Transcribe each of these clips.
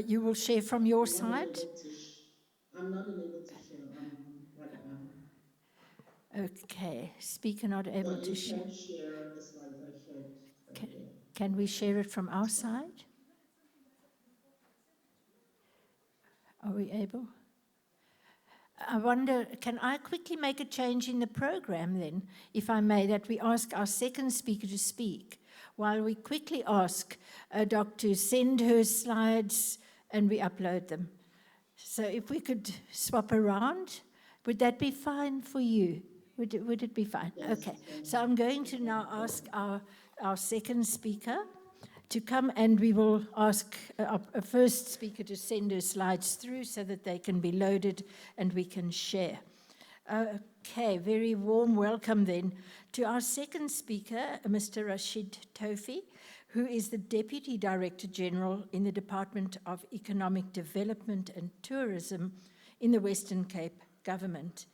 You will share from your side? I'm not able to share right now. Okay, speaker not able But to you share. can share the slides I shared earlier. Can we share it from our side? Are we able? I wonder, can I quickly make a change in the program then, if I may, that we ask our second speaker to speak, while we quickly ask Doc to send her slides and we upload them. So if we could swap around, would that be fine for you? Would it be fine? Yes, Okay. So I'm going to now ask our second speaker to come, and we will ask our first speaker to send her slides through so that they can be loaded and we can share. Okay, very warm welcome then to our second speaker, Mr. Rashid Tofi, who is the Deputy Director General in the Department of Economic Development and Tourism in the Western Cape Government.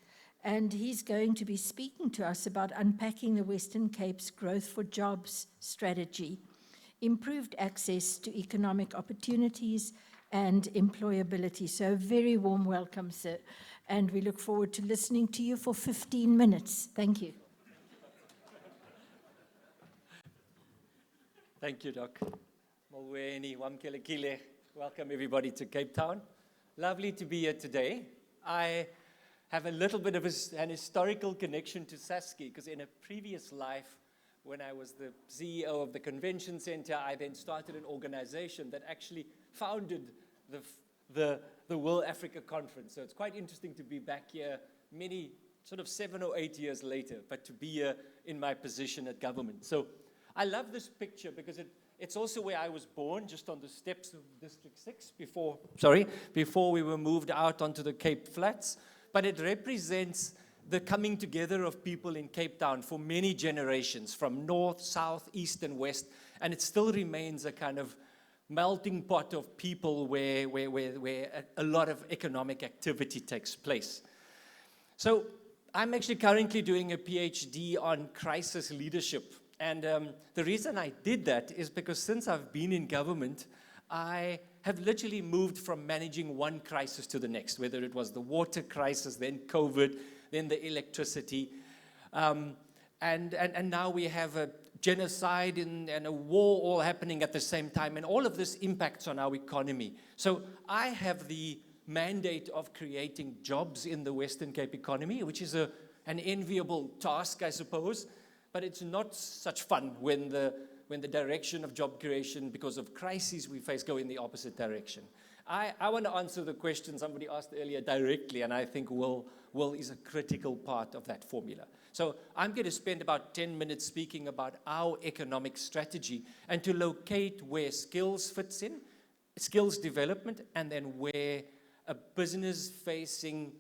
And he's going to be speaking to us about unpacking the Western Cape's Growth for Jobs strategy, improved access to economic opportunities and employability. So a very warm welcome, sir. And we look forward to listening to you for 15 minutes. Thank you. Thank you, Doc. Molweni, Wamkelekile. Welcome everybody to Cape Town. Lovely to be here today. I have a little bit of an historical connection to Saskia, because in a previous life, when I was the CEO of the Convention Center, I then started an organization that actually founded the World Africa Conference. So it's quite interesting to be back here many, sort of 7 or 8 years later, but to be here in my position at government. So I love this picture because it's also where I was born, just on the steps of District 6 before we were moved out onto the Cape Flats. But it represents the coming together of people in Cape Town for many generations, from north, south, east, and west. And it still remains a kind of melting pot of people where a lot of economic activity takes place. So I'm actually currently doing a PhD on crisis leadership. And the reason I did that is because since I've been in government, I have literally moved from managing one crisis to the next, whether it was the water crisis, then COVID, then the electricity. And now we have a genocide and a war all happening at the same time, and all of this impacts on our economy. So I have the mandate of creating jobs in the Western Cape economy, which is an enviable task, I suppose. But it's not such fun when the direction of job creation, because of crises we face, go in the opposite direction. I want to answer the question somebody asked earlier directly, and I think will is a critical part of that formula. So I'm going to spend about 10 minutes speaking about our economic strategy and to locate where skills fits in, skills development, and then where a business-facing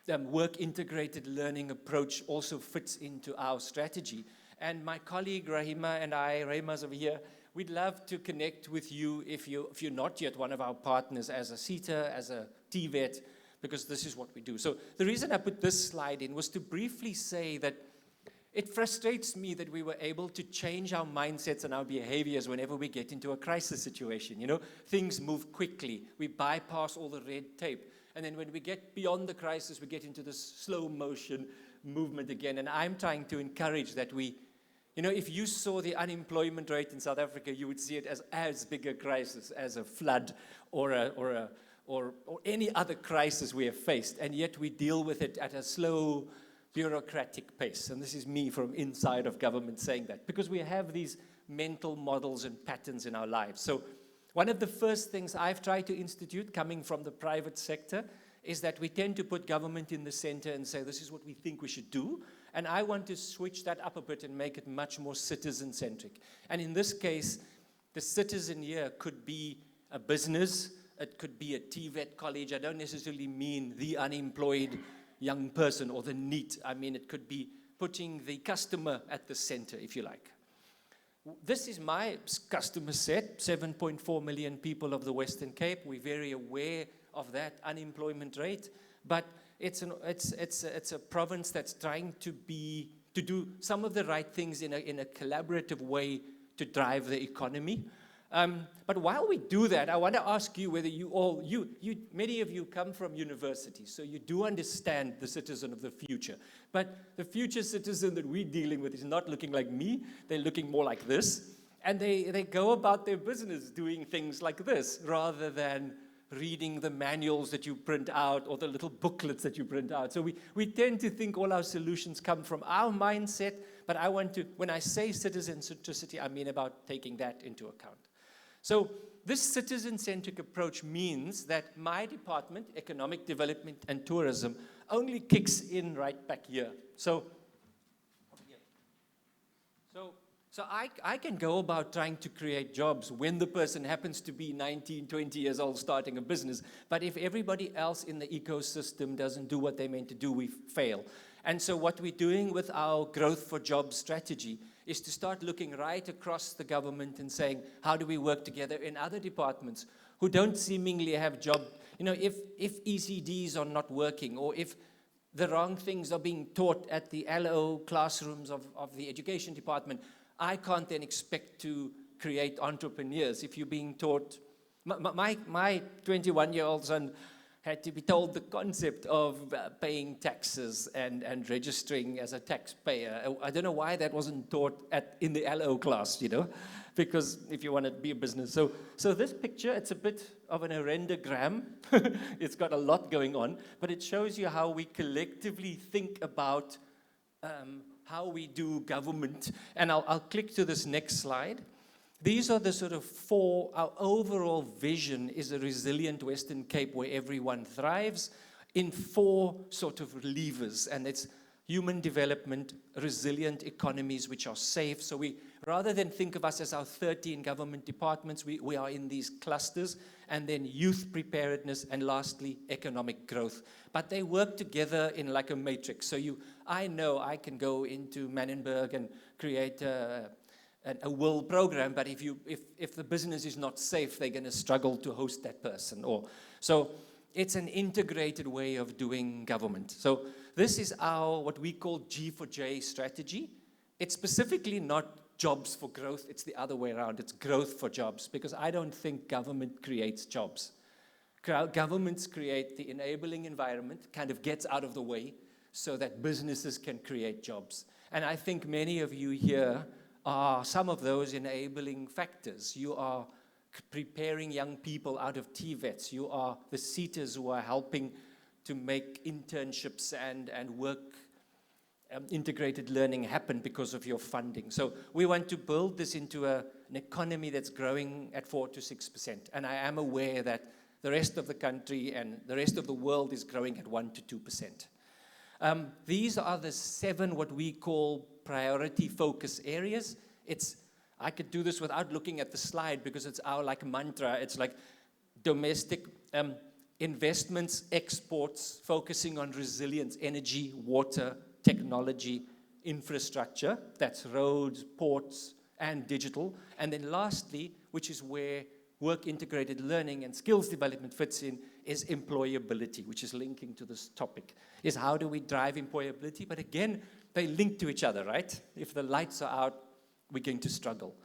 work-integrated learning approach also fits into our strategy. And my colleague Rahima and I, Rahima's over here, we'd love to connect with you if you're not yet one of our partners as a SETA, as a TVET, because this is what we do. So the reason I put this slide in was to briefly say that it frustrates me that we were able to change our mindsets and our behaviors whenever we get into a crisis situation. You know, things move quickly. We bypass all the red tape. And then when we get beyond the crisis, we get into this slow motion movement again. And I'm trying to encourage that if you saw the unemployment rate in South Africa, you would see it as big a crisis as a flood or any other crisis we have faced. And yet we deal with it at a slow, bureaucratic pace. And this is me from inside of government saying that, because we have these mental models and patterns in our lives. So one of the first things I've tried to institute coming from the private sector is that we tend to put government in the center and say, this is what we think we should do. And I want to switch that up a bit and make it much more citizen-centric. And in this case, the citizen here could be a business, it could be a TVET college. I don't necessarily mean the unemployed young person or the NEET. I mean, it could be putting the customer at the center, if you like. This is my customer set, 7.4 million people of the Western Cape. We're very aware of that unemployment rate, but it's a province that's trying to do some of the right things in a collaborative way to drive the economy. But while we do that, I want to ask you whether many of you come from universities, so you do understand the citizen of the future. But the future citizen that we're dealing with is not looking like me. They're looking more like this. And they go about their business doing things like this, rather than reading the manuals that you print out or the little booklets that you print out. So we tend to think all our solutions come from our mindset, but when I say citizen centricity, I mean about taking that into account. So this citizen-centric approach means that my department, Economic Development and Tourism, only kicks in right back here. So I can go about trying to create jobs when the person happens to be 19, 20 years old starting a business. But if everybody else in the ecosystem doesn't do what they're meant to do, we fail. And so what we're doing with our Growth for Jobs strategy is to start looking right across the government and saying, how do we work together in other departments who don't seemingly have job, if ECDs are not working, or if the wrong things are being taught at the LO classrooms of the education department, I can't then expect to create entrepreneurs if you're being taught. My 21-year-old son had to be told the concept of paying taxes and registering as a taxpayer. I don't know why that wasn't taught in the LO class, because if you want to be a business. So this picture, it's a bit of an horrendogram. It's got a lot going on, but it shows you how we collectively think about how we do government. And I'll click to this next slide. These are the sort of our overall vision is a resilient Western Cape where everyone thrives in 4 sort of levers. And it's human development, resilient economies which are safe. So rather than think of us as our 13 government departments, we are in these clusters. And then youth preparedness, and lastly, economic growth. But they work together in like a matrix. So I know I can go into Manenberg and create a will program, but if the business is not safe, they're going to struggle to host that person. So it's an integrated way of doing government. So this is our, what we call G for J strategy. It's specifically not jobs for growth, it's the other way around. It's growth for jobs, because I don't think government creates jobs. Governments create the enabling environment, kind of gets out of the way, so that businesses can create jobs. And I think many of you here are some of those enabling factors. You are preparing young people out of TVETs. You are the seaters who are helping to make internships and work integrated learning happen because of your funding. So we want to build this into an economy that's growing at 4 to 6%. And I am aware that the rest of the country and the rest of the world is growing at 1 to 2%. These are the 7 what we call priority focus areas. I could do this without looking at the slide because it's our like mantra. It's like domestic investments, exports, focusing on resilience, energy, water, technology, infrastructure, that's roads, ports, and digital. And then lastly, which is where work integrated learning and skills development fits in, is employability, which is linking to this topic, is how do we drive employability? But again, they link to each other, right? If the lights are out, we're going to struggle.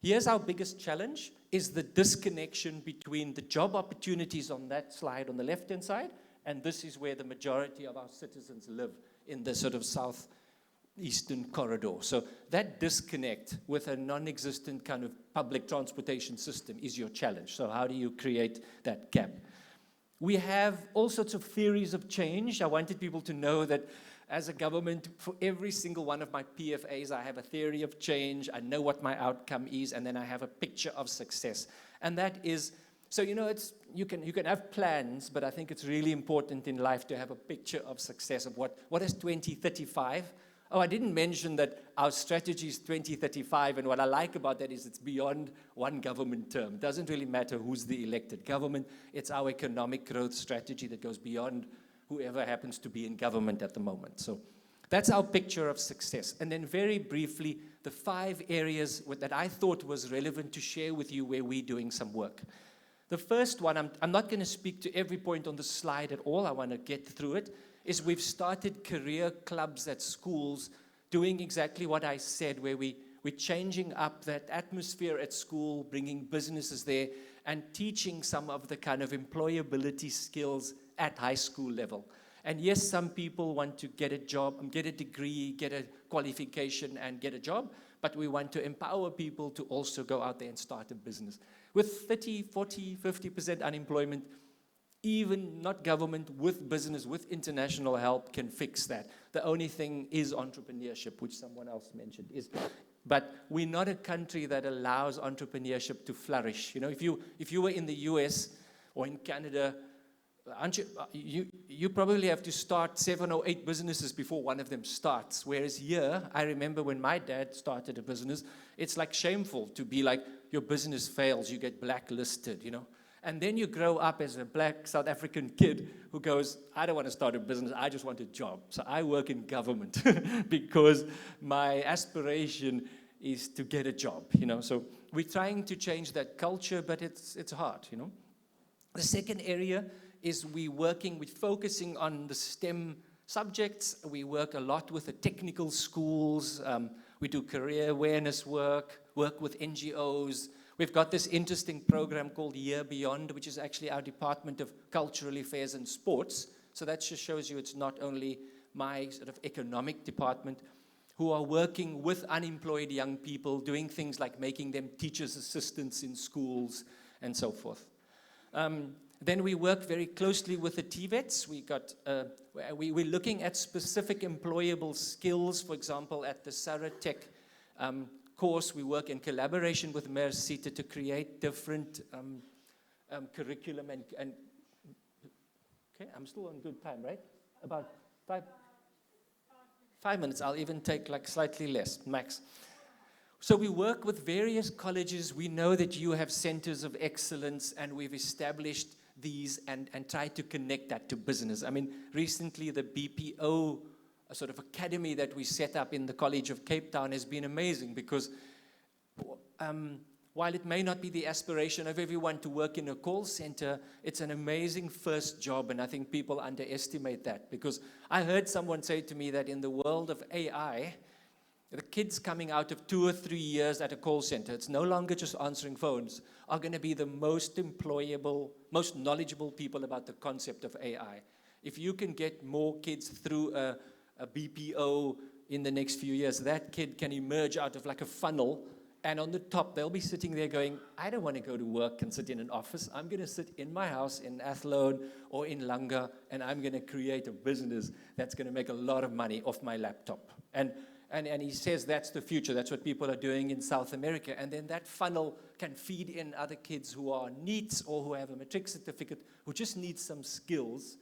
Here's our biggest challenge, is the disconnection between the job opportunities on that slide on the left-hand side, and this is where the majority of our citizens live, in the sort of southeastern corridor. So that disconnect with a non-existent kind of public transportation system is your challenge. So how do you create that gap? We have all sorts of theories of change. I wanted people to know that as a government, for every single one of my PFAs, I have a theory of change. I know what my outcome is, and then I have a picture of success. And that is, so you can have plans, but I think it's really important in life to have a picture of success of what is 2035. Oh, I didn't mention that our strategy is 2035, and what I like about that is it's beyond one government term. It doesn't really matter who's the elected government. It's our economic growth strategy that goes beyond whoever happens to be in government at the moment. So that's our picture of success. And then very briefly, the 5 areas that I thought was relevant to share with you where we're doing some work. The first one, I'm not going to speak to every point on the slide at all. I want to get through it, is we've started career clubs at schools doing exactly what I said, where we we're changing up that atmosphere at school, bringing businesses there, and teaching some of the kind of employability skills at high school level. And yes, some people want to get a job, get a degree, get a qualification, and get a job, but we want to empower people to also go out there and start a business. With 30, 40, 50% unemployment, even not government, with business, with international help can fix that. The only thing is entrepreneurship, which someone else mentioned. But we're not a country that allows entrepreneurship to flourish. You know, if you were in the US or in Canada, you probably have to start 7 or 8 businesses before one of them starts. Whereas here, I remember when my dad started a business, it's like shameful to be like, your business fails, you get blacklisted, you know. And then you grow up as a black South African kid who goes, I don't want to start a business, I just want a job. So I work in government because my aspiration is to get a job, you know. So we're trying to change that culture, but it's hard, you know. The second area is we're focusing on the STEM subjects. We work a lot with the technical schools. We do career awareness work with NGOs. We've got this interesting program called Year Beyond, which is actually our Department of Cultural Affairs and Sports. So that just shows you it's not only my sort of economic department, who are working with unemployed young people, doing things like making them teachers' assistants in schools and so forth. Then we work very closely with the TVETs. We're looking at specific employable skills. For example, at the Saratech course, we work in collaboration with Mersita to create different curriculum and okay, I'm still on good time, right? About 5 minutes. I'll even take like slightly less, max. So we work with various colleges. We know that you have centers of excellence, and we've established these and try to connect that to business. I mean, recently the BPO sort of academy that we set up in the College of Cape Town has been amazing because while it may not be the aspiration of everyone to work in a call center, it's an amazing first job, and I think people underestimate that because I heard someone say to me that in the world of AI, the kids coming out of 2 or 3 years at a call center, it's no longer just answering phones, are going to be the most employable, most knowledgeable people about the concept of AI. If you can get more kids through a BPO in the next few years, that kid can emerge out of like a funnel, and on the top, they'll be sitting there going, I don't want to go to work and sit in an office. I'm going to sit in my house in Athlone or in Langa, and I'm going to create a business that's going to make a lot of money off my laptop. And he says that's the future. That's what people are doing in South America. And then that funnel can feed in other kids who are NEETs or who have a matric certificate, who just need some skills.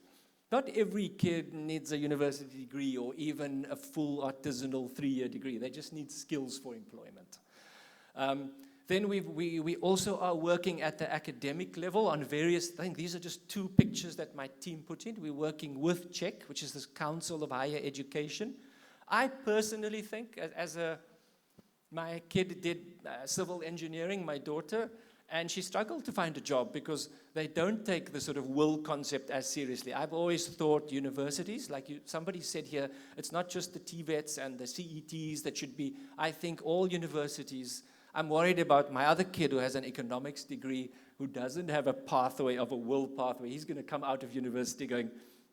Not every kid needs a university degree or even a full artisanal 3-year degree. They just need skills for employment. Then we also are working at the academic level on various things. These are just 2 pictures that my team put in. We're working with CHEC, which is the Council of Higher Education. I personally think, my kid did civil engineering, my daughter, and she struggled to find a job because they don't take the sort of will concept as seriously. I've always thought universities, like somebody said here, it's not just the TVETs and the CETs that should be. I think all universities, I'm worried about my other kid who has an economics degree, who doesn't have a pathway of a will pathway. He's going to come out of university going,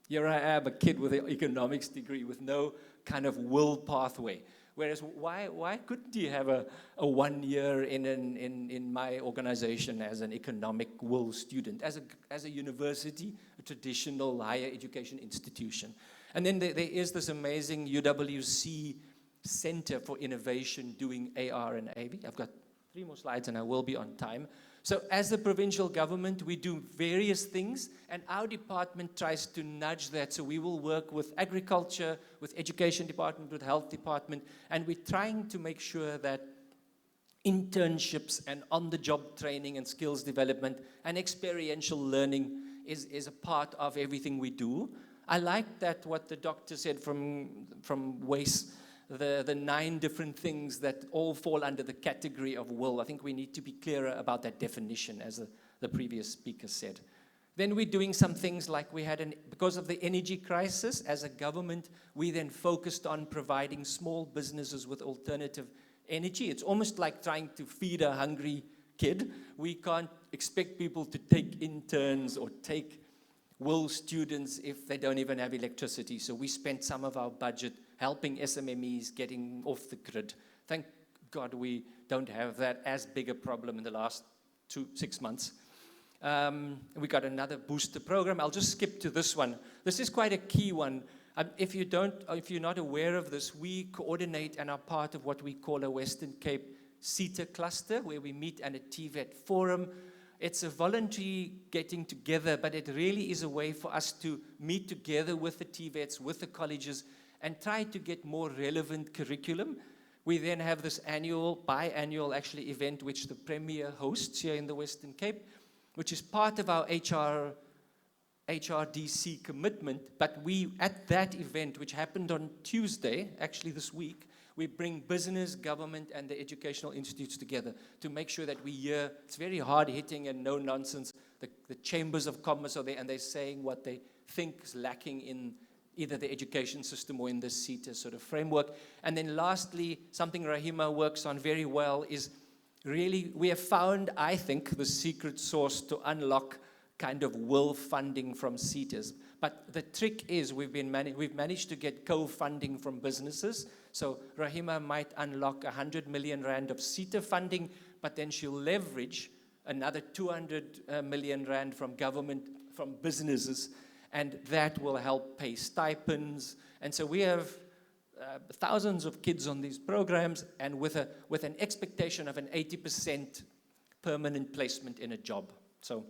here I am, a kid with an economics degree with no kind of will pathway. Whereas why couldn't you have a 1 year in my organization as an economic will student, as a university, a traditional higher education institution? And then there is this amazing UWC Center for Innovation doing AR and AV. I've got 3 more slides and I will be on time. So as the provincial government, we do various things, and our department tries to nudge that. So we will work with agriculture, with education department, with health department, and we're trying to make sure that internships and on-the-job training and skills development and experiential learning is a part of everything we do. I like that what the doctor said from WACE, the 9 different things that all fall under the category of will. I think we need to be clearer about that definition, as the previous speaker said. Then we're doing some things like because of the energy crisis, as a government, we then focused on providing small businesses with alternative energy. It's almost like trying to feed a hungry kid. We can't expect people to take interns or take will students if they don't even have electricity. So we spent some of our budget helping SMMEs getting off the grid. Thank God we don't have that as big a problem in the last 6 months. We got another booster program. I'll just skip to this one. This is quite a key one. If you're not aware of this, we coordinate and are part of what we call a Western Cape SETA cluster, where we meet at a TVET forum. It's a voluntary getting together, but it really is a way for us to meet together with the TVETs, with the colleges, and try to get more relevant curriculum. We then have this biannual actually event which the Premier hosts here in the Western Cape, which is part of our HRDC commitment. But we, at that event, which happened on Tuesday, actually this week, we bring business, government, and the educational institutes together to make sure that we hear. It's very hard-hitting and no-nonsense. The chambers of commerce are there, and they're saying what they think is lacking in either the education system or in the SETA sort of framework. And then lastly, something Rahima works on very well is really, we have found, I think, the secret sauce to unlock kind of will funding from SETAs. But the trick is we've managed to get co-funding from businesses. So Rahima might unlock 100 million rand of SETA funding, but then she'll leverage another 200 million rand from government, from businesses, and that will help pay stipends. And so we have thousands of kids on these programs, and with an expectation of an 80% permanent placement in a job. So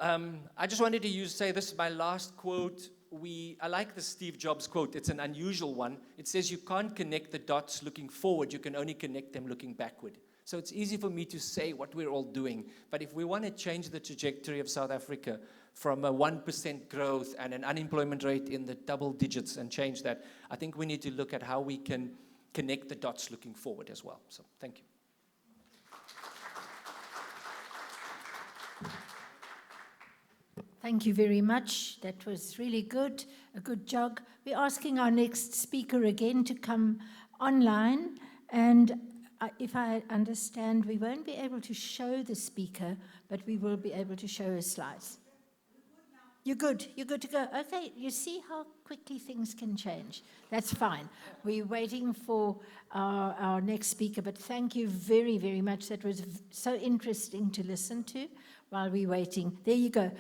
I just wanted to say this is my last quote. I like the Steve Jobs quote. It's an unusual one. It says, you can't connect the dots looking forward. You can only connect them looking backward. So it's easy for me to say what we're all doing. But if we want to change the trajectory of South Africa from a 1% growth and an unemployment rate in the double digits and change that, I think we need to look at how we can connect the dots looking forward as well. So thank you. Thank you very much. That was really good, a good jog. We're asking our next speaker again to come online. And if I understand, we won't be able to show the speaker, but we will be able to show his slides. You're good. You're good to go. Okay, you see how quickly things can change. That's fine. We're waiting for our next speaker, but thank you very, very much. That was so interesting to listen to while we're waiting. There you go.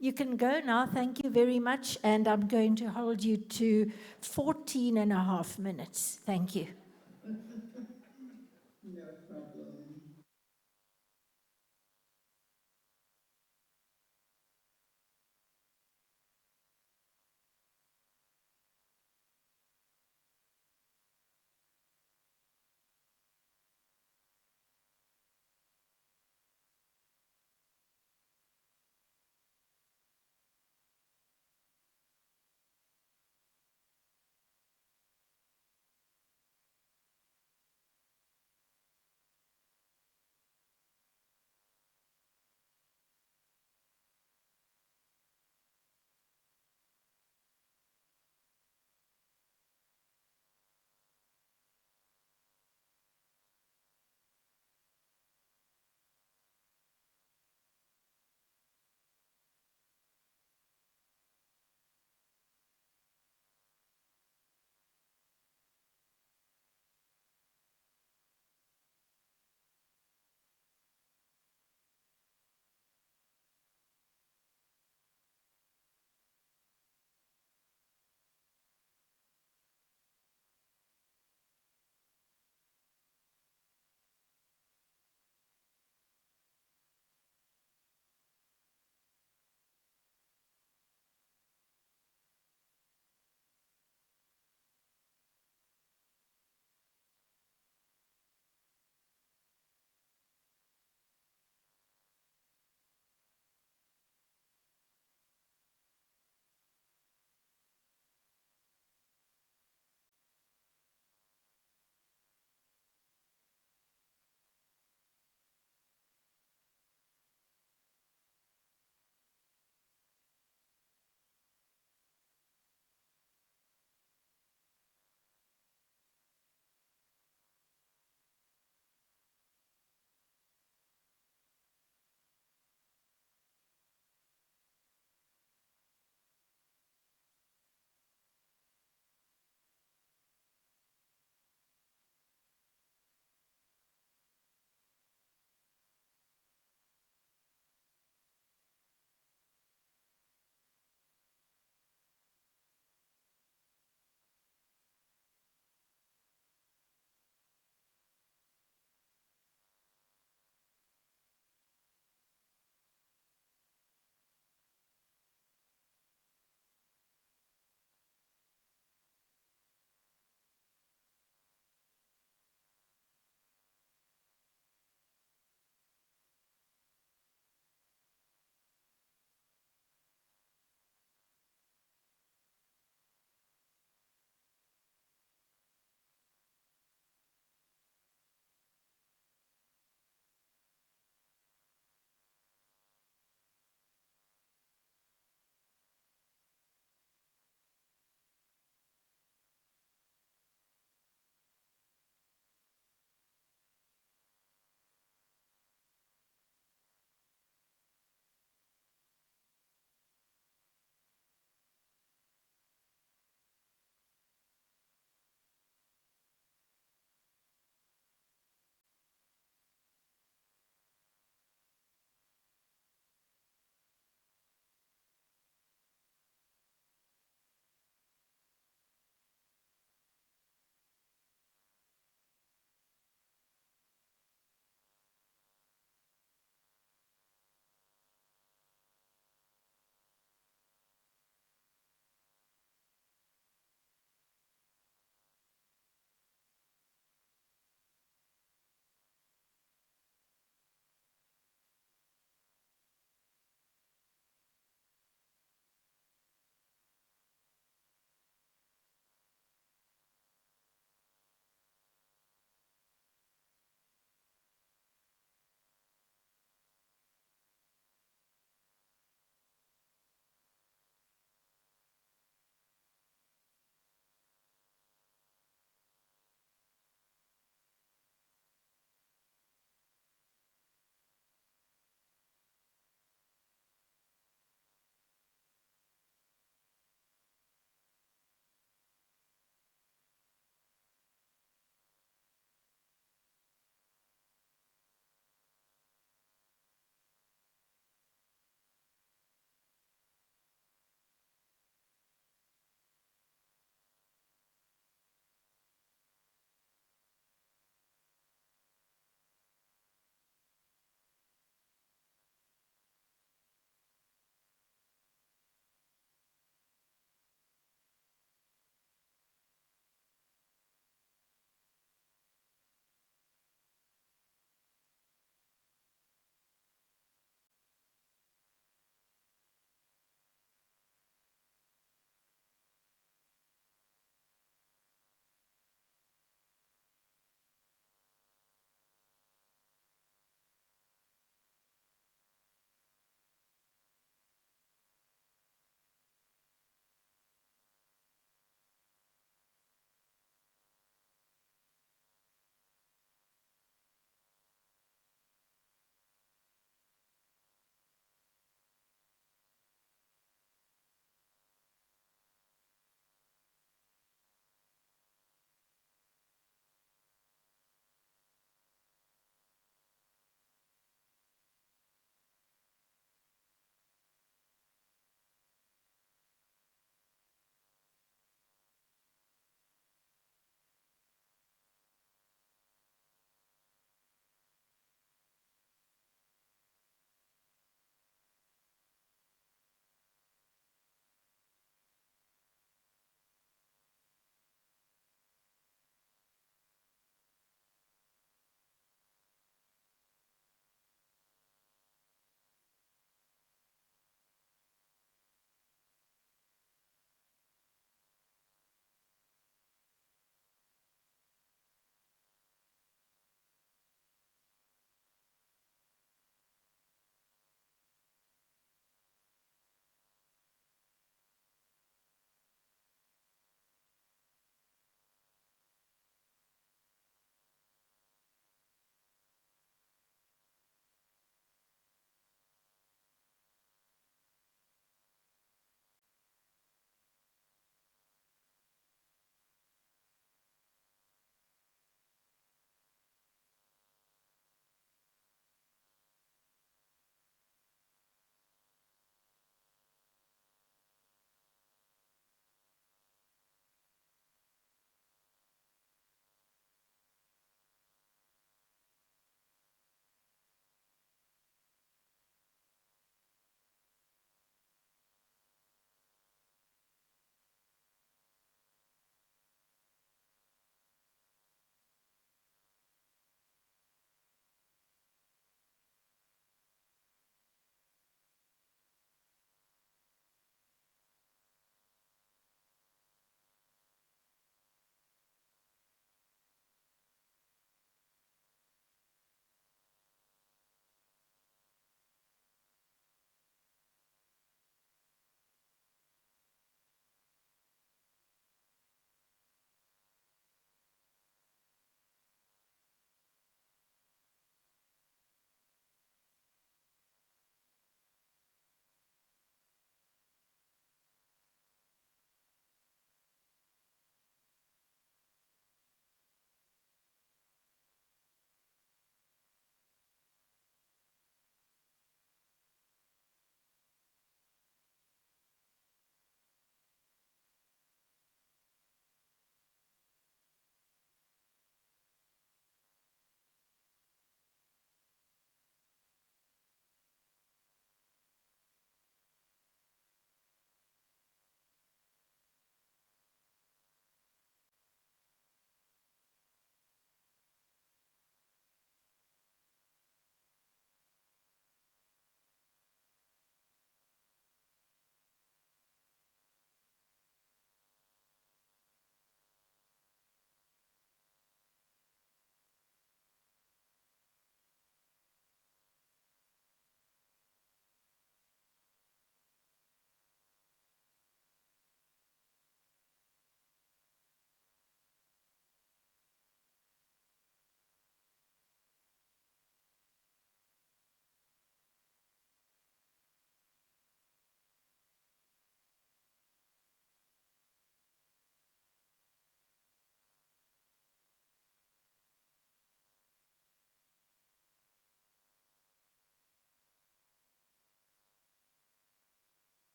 You can go now. Thank you very much. And I'm going to hold you to 14.5 minutes. Thank you.